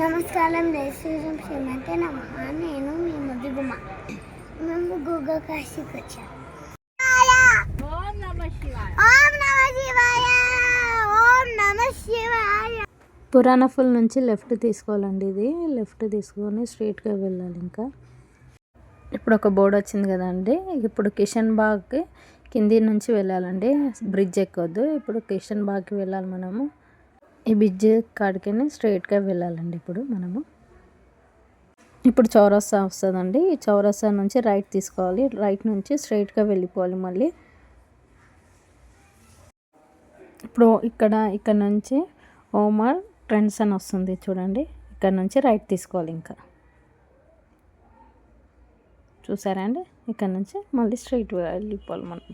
నమస్కారం శ్రీరామ్ శ్రీమతే నమః. నేను మీ ముద్దుగుమ్మ. మేము గూగుల్ కాశీకి వచ్చాం. ఓం నమ శివాయ, ఓం నమ శివాయ, ఓం నమ శివాయ. పురాణ ఫుల్ నుంచి లెఫ్ట్ తీసుకోవాలండి. ఇది లెఫ్ట్ తీసుకొని స్ట్రైట్గా వెళ్ళాలి. ఇంకా ఇప్పుడు ఒక బోర్డు వచ్చింది కదండి. ఇప్పుడు కిషన్ బాగ్ కింది నుంచి వెళ్ళాలండి. బ్రిడ్జ్ ఎక్కొద్దు. ఇప్పుడు కిషన్ బాగ్కి వెళ్ళాలి మనము. ఈ బ్రిడ్జ్ కాడికి స్ట్రైట్గా వెళ్ళాలండి. ఇప్పుడు చౌరస్తా వస్తుందండి. ఈ చౌరస్తా నుంచి రైట్ తీసుకోవాలి. రైట్ నుంచి స్ట్రైట్గా వెళ్ళిపోవాలి. మళ్ళీ ఇప్పుడు ఇక్కడ నుంచి ఓమర్ ట్రెండ్స్ అని వస్తుంది చూడండి. ఇక్కడ నుంచి రైట్ తీసుకోవాలి. ఇంకా చూసారా అండి. ఇక్కడ నుంచి మళ్ళీ స్ట్రైట్ వెళ్ళిపోవాలి మనం.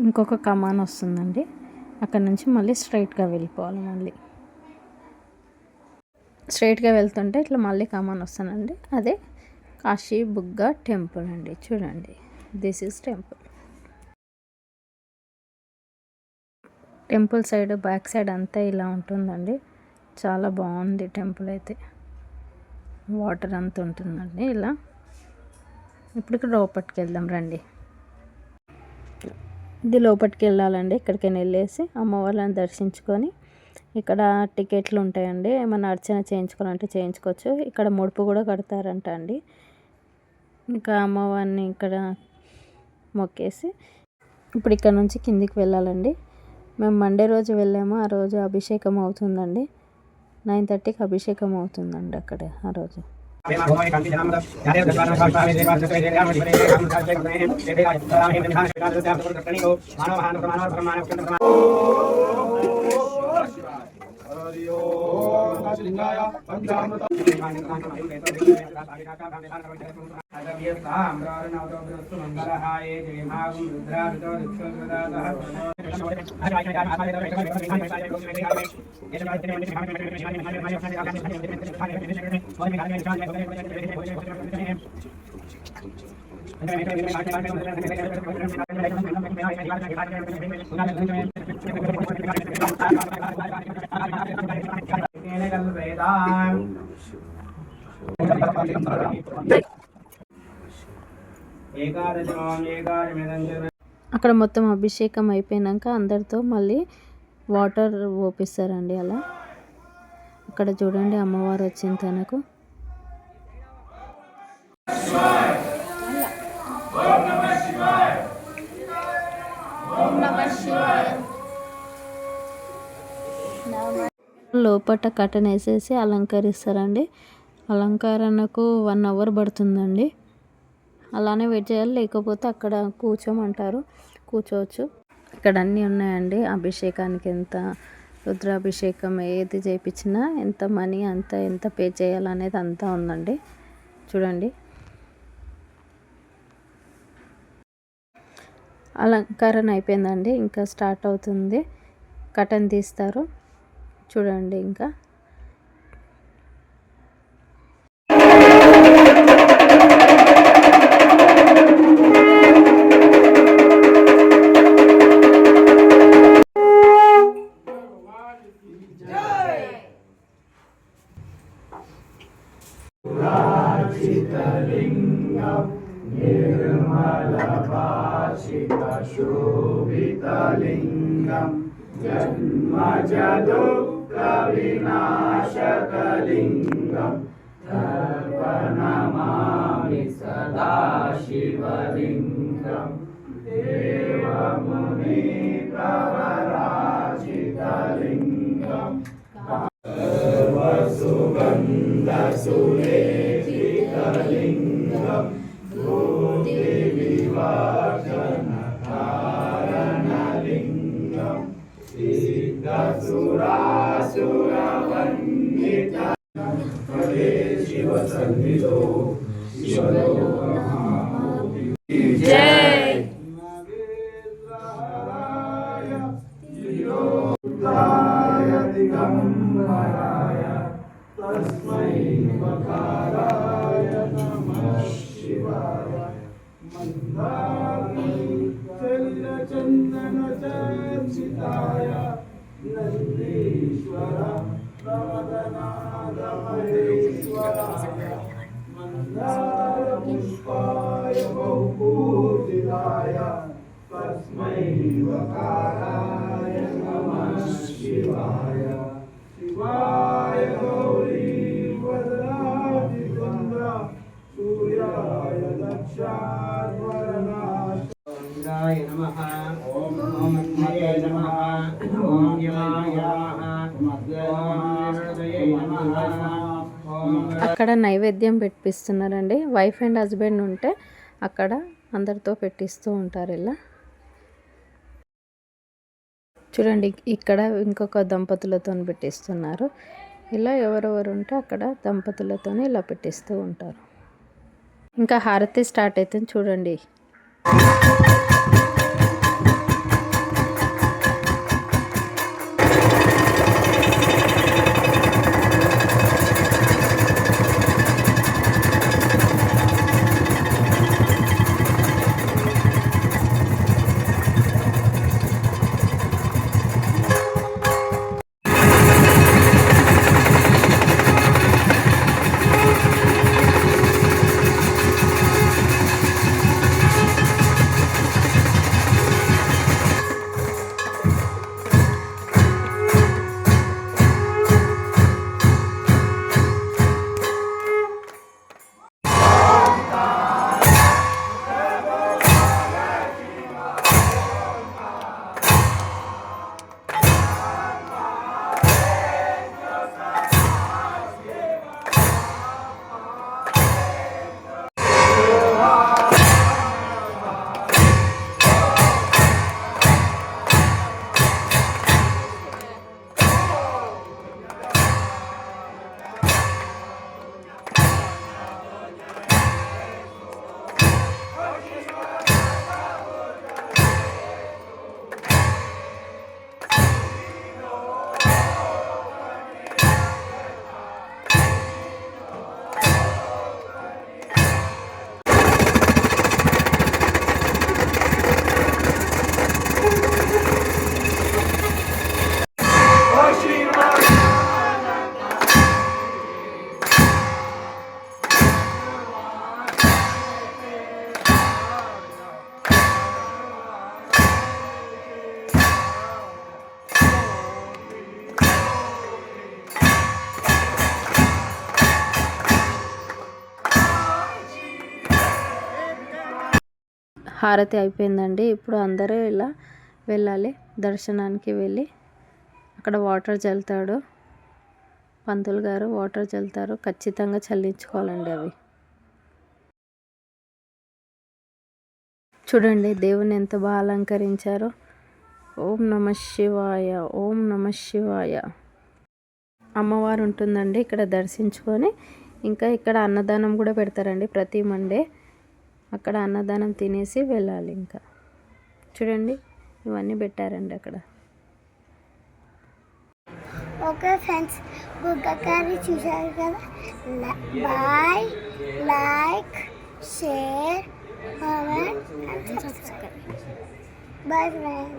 ఇంకొక కమాన్ వస్తుందండి. అక్కడ నుంచి మళ్ళీ స్ట్రైట్గా వెళ్ళిపోవాలి. మళ్ళీ స్ట్రైట్గా వెళ్తుంటే ఇట్లా మళ్ళీ కమాన్ వస్తానండి. అదే కాశీ బుగ్గ టెంపుల్ అండి. చూడండి, this is temple. Temple side back side అంతా ఇలా ఉంటుందండి. చాలా బాగుంది టెంపుల్ అయితే. వాటర్ అంతా ఉంటుందండి ఇలా. ఇప్పుడు ఇక్కడ లోపలికి వెళ్దాం రండి. ఇది లోపలికి వెళ్ళాలండి. ఇక్కడికైనా వెళ్ళేసి అమ్మవారిని దర్శించుకొని ఇక్కడ టికెట్లు ఉంటాయండి. ఏమైనా అర్చన చేయించుకోవాలంటే చేయించుకోవచ్చు. ఇక్కడ ముడుపు కూడా కడతారంట అండి. ఇంకా అమ్మవారిని ఇక్కడ మొక్కేసి ఇప్పుడు ఇక్కడ నుంచి కిందికి వెళ్ళాలండి. మేము మండే రోజు వెళ్ళాము. ఆ రోజు అభిషేకం అవుతుందండి. 9:30కి అభిషేకం అవుతుందండి అక్కడ ఆ రోజు. అక్కడ మొత్తం అభిషేకం అయిపోయినాక అందరితో మళ్ళీ వాటర్ పోపిస్తారండి. అలా అక్కడ చూడండి అమ్మవారు వచ్చింది తనకు. లోపల కట్టన్ వేసేసి అలంకరిస్తారండి. అలంకరణకు 1 అవర్ పడుతుందండి. అలానే వెయిట్ చేయాలి. లేకపోతే అక్కడ కూర్చోమంటారు, కూర్చోవచ్చు. ఇక్కడ అన్నీ ఉన్నాయండి. అభిషేకానికి ఎంత, రుద్రాభిషేకం ఏది చేయించినా ఎంత మనీ ఎంత పే చేయాలనేది అంతా ఉందండి. చూడండి, అలంకరణ అయిపోయిందండి. ఇంకా స్టార్ట్ అవుతుంది. కటన్ తీస్తారు చూడండి. ఇంకా శోభితలింగం జన్మజ దుఃఖ వినాశకలింగం తర్పణమామి సదా శివలింగం దేవముని ప్రవరాజితలింగం సర్వసుగంధ సులేఖితలింగం భూతి వివర్జన కారణలింగం సిద్ధసురాసురవందిత శివ సన్నిధో శివలోకమాభూమి జై దిగంబరాయ తస్మై వకారాయ నమః శివాయ మందారి చందన చర్చితాయ నందీశ్వర మందారపుష్పాయ బహుపూజితాయ తస్మై వకారాయ నమః శివాయ శివాయ గౌరీ వదనాది గంధ సూర్యాయ దక్షాత్వరణాయ ఓంగాయ నమః ఓం నమః నమః ఓం యమాయ అక్కడ నైవేద్యం పెట్టిస్తున్నారండి. వైఫ్ అండ్ హస్బెండ్ ఉంటే అక్కడ అందరితో పెట్టిస్తూ ఉంటారు. ఇలా చూడండి, ఇక్కడ ఇంకొక దంపతులతో పెట్టిస్తున్నారు. ఇలా ఎవరెవరు ఉంటే అక్కడ దంపతులతో ఇలా పెట్టిస్తూ ఉంటారు. ఇంకా హారతి స్టార్ట్ అవుతుంది చూడండి. హారతి అయిపోయిందండి. ఇప్పుడు అందరూ ఇలా వెళ్ళాలి దర్శనానికి. వెళ్ళి అక్కడ వాటర్ చల్లుతాడు పంతులు గారు. వాటర్ చల్లుతారు, ఖచ్చితంగా చల్లించుకోవాలండి అవి. చూడండి దేవుని ఎంత బాగా అలంకరించారో. ఓం నమః శివాయ, ఓం నమః శివాయ. అమ్మవారు ఉంటుందండి ఇక్కడ దర్శించుకొని. ఇంకా ఇక్కడ అన్నదానం కూడా పెడతారండి ప్రతి మండే. అక్కడ అన్నదానం తినేసి వెళ్ళాలి. ఇంకా చూడండి ఇవన్నీ పెట్టారండి అక్కడ. ఓకే ఫ్రెండ్స్, గుగ్గ కర్రీ చూశారు కదా. Bye, like, share, comment and subscribe. Bye friends.